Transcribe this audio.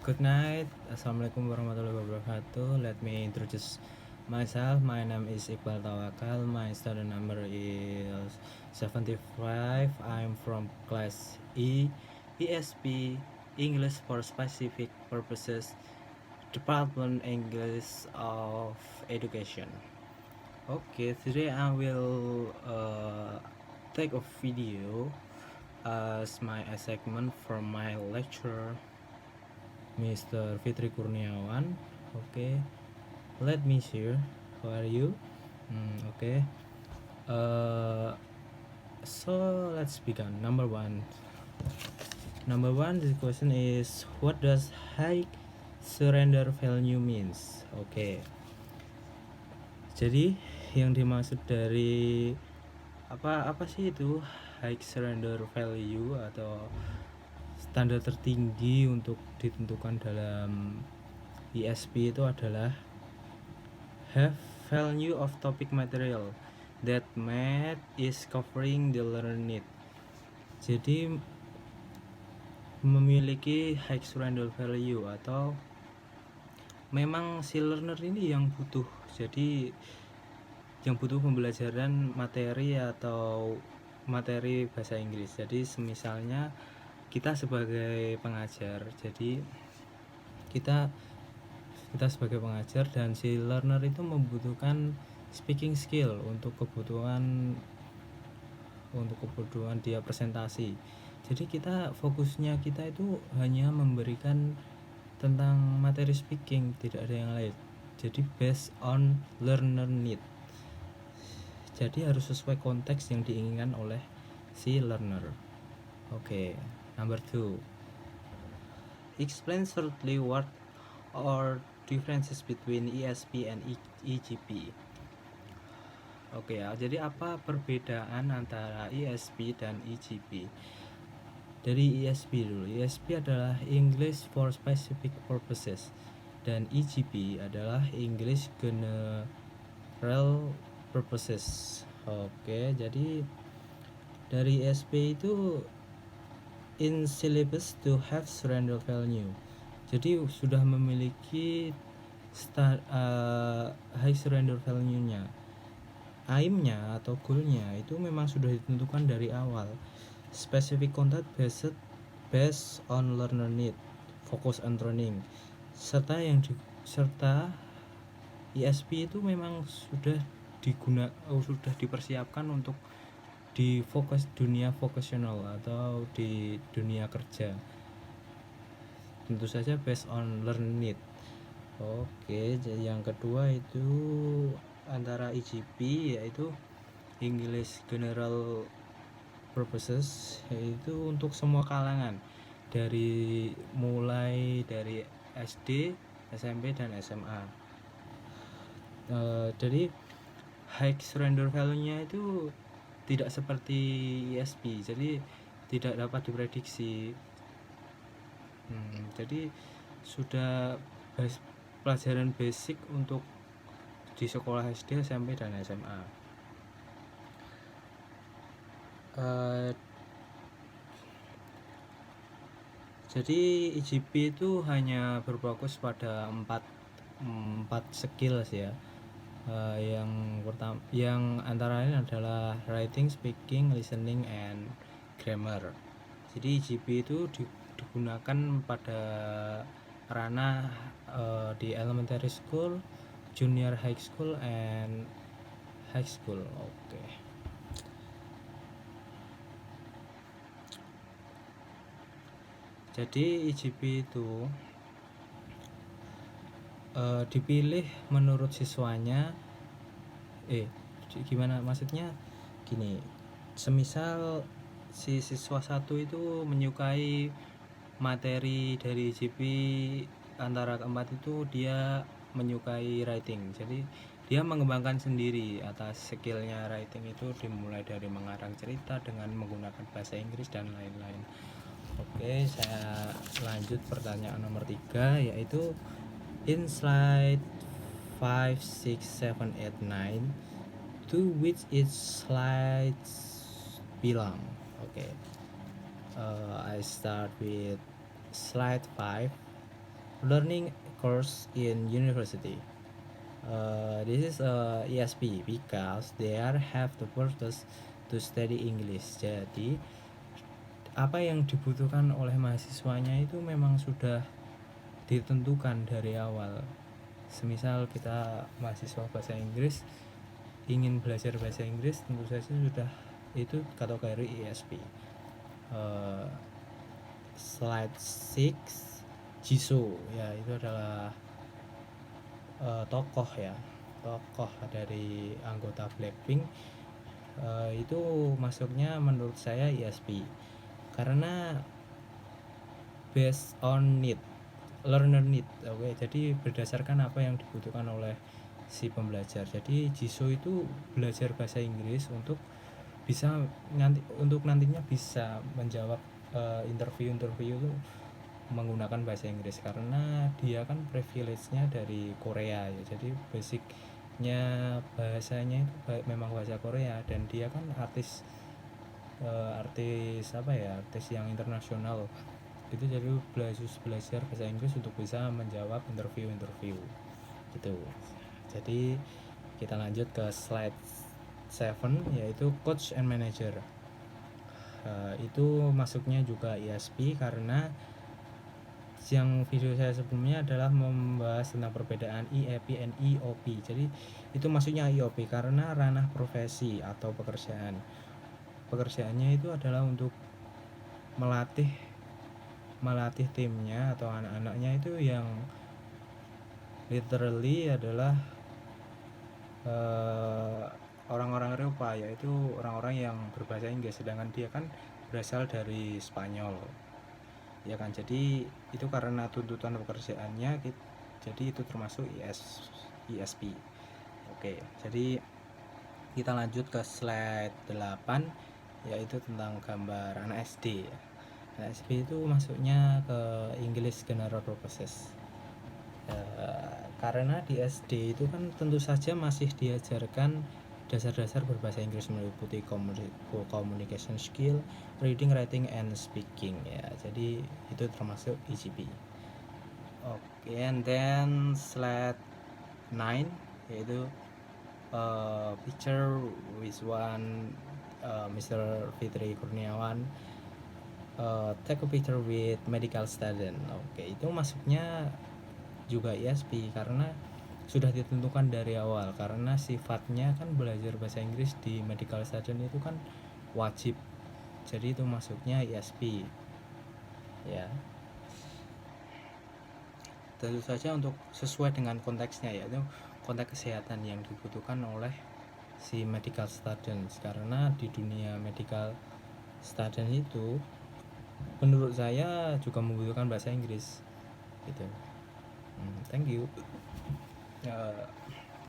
Good night. Assalamualaikum warahmatullahi wabarakatuh. Let me introduce myself. My name is Iqbal Tawakal. My student number is 75. I'm from class ESP, English for Specific Purposes, Department English of Education. Okay, today I will take a video as my assignment from my lecturer, Mr. Fitri Kurniawan. Okay, let me share. How are you? Okay. So let's begin. Number one, the question is, what does high surrender value means? Okay. Jadi yang dimaksud dari apa sih itu high surrender value atau standar tertinggi untuk ditentukan dalam ESP itu adalah have value of topic material that math is covering the learner need. Jadi memiliki high surrender value atau memang si learner ini yang butuh, jadi yang butuh pembelajaran materi atau materi bahasa Inggris. Jadi semisalnya kita sebagai pengajar, jadi kita sebagai pengajar dan si learner itu membutuhkan speaking skill untuk kebutuhan dia presentasi. Jadi kita fokusnya itu hanya memberikan tentang materi speaking, tidak ada yang lain. Jadi based on learner need. Jadi harus sesuai konteks yang diinginkan oleh si learner. Okay, number 2. Explain shortly what are differences between ESP and EGP. Oke ya, jadi apa perbedaan antara ESP dan EGP? Dari ESP dulu. ESP adalah English for Specific Purposes dan EGP adalah English General Purposes. Oke, jadi dari ESP itu in syllabus to have surrender value. Jadi sudah memiliki high surrender value-nya. Aimnya atau goalnya itu memang sudah ditentukan dari awal. Specific content based on learner need, focus on training. Serta ESP itu memang sudah dipersiapkan untuk di dunia vocational atau di dunia kerja. Tentu saja based on learn need. Oke, jadi yang kedua itu antara EGP yaitu English General Purposes, yaitu untuk semua kalangan mulai dari SD, SMP dan SMA. Jadi high surrender value-nya itu tidak seperti ESP, jadi tidak dapat diprediksi. Jadi sudah pelajaran basic untuk di sekolah SD, SMP dan SMA. Jadi EGP itu hanya berfokus pada empat skills ya. Yang antara lain adalah writing, speaking, listening, and grammar. Jadi EGP itu digunakan pada ranah di elementary school, junior high school, and high school. Oke. Jadi EGP itu dipilih menurut siswanya. Gimana maksudnya? Gini, semisal si siswa satu itu menyukai materi dari EGP antara keempat itu, dia menyukai writing, jadi dia mengembangkan sendiri atas skillnya writing itu, dimulai dari mengarang cerita dengan menggunakan bahasa Inggris dan lain-lain. Oke, saya lanjut pertanyaan nomor 3, yaitu in slide 5, 6, 7, 8, 9, to which each slides belong. Okay, I start with slide 5. learning course in university. This is ESP because they have the purpose to study English. Jadi apa yang dibutuhkan oleh mahasiswanya itu memang sudah ditentukan dari awal. Semisal kita mahasiswa bahasa Inggris ingin belajar bahasa Inggris, tentu saja sudah itu kategori ESP. Slide 6, Jisoo ya, itu adalah tokoh dari anggota Blackpink. Itu masuknya menurut saya ESP karena based on need, learner need. Oke, jadi berdasarkan apa yang dibutuhkan oleh si pembelajar. Jadi Jisoo itu belajar bahasa Inggris untuk bisa nantinya bisa menjawab interview itu menggunakan bahasa Inggris karena dia kan privilege-nya dari Korea ya. Jadi basicnya bahasanya itu memang bahasa Korea, dan dia kan artis yang internasional itu. Jadi belajar bahasa Inggris untuk bisa menjawab interview gitu. Jadi kita lanjut ke slide 7, yaitu coach and manager. Itu masuknya juga ESP karena yang video saya sebelumnya adalah membahas tentang perbedaan IEP dan IOP. Jadi itu maksudnya IOP karena ranah profesi atau pekerjaan. Pekerjaannya itu adalah untuk melatih timnya atau anak-anaknya itu yang literally adalah orang-orang Eropa, yaitu orang-orang yang berbahasa Inggris, sedangkan dia kan berasal dari Spanyol ya kan. Jadi itu karena tuntutan pekerjaannya, jadi itu termasuk ESP. Oke, jadi kita lanjut ke slide 8, yaitu tentang gambar anak SD. Anak SD itu masuknya ke English General Purposes. Karena di SD itu kan tentu saja masih diajarkan dasar-dasar berbahasa Inggris meliputi communication skill, reading, writing, and speaking ya. Jadi itu termasuk EGP. Oke, and then slide 9, yaitu picture with one Mr. Fitri Kurniawan take a picture with medical student. Oke, itu masuknya juga ESP karena sudah ditentukan dari awal, karena sifatnya kan belajar bahasa Inggris di medical student itu kan wajib. Jadi itu masuknya ESP ya. Tentu saja untuk sesuai dengan konteksnya, yaitu konteks kesehatan yang dibutuhkan oleh si medical students. Karena di dunia medical student itu menurut saya juga membutuhkan bahasa Inggris gitu. Thank you.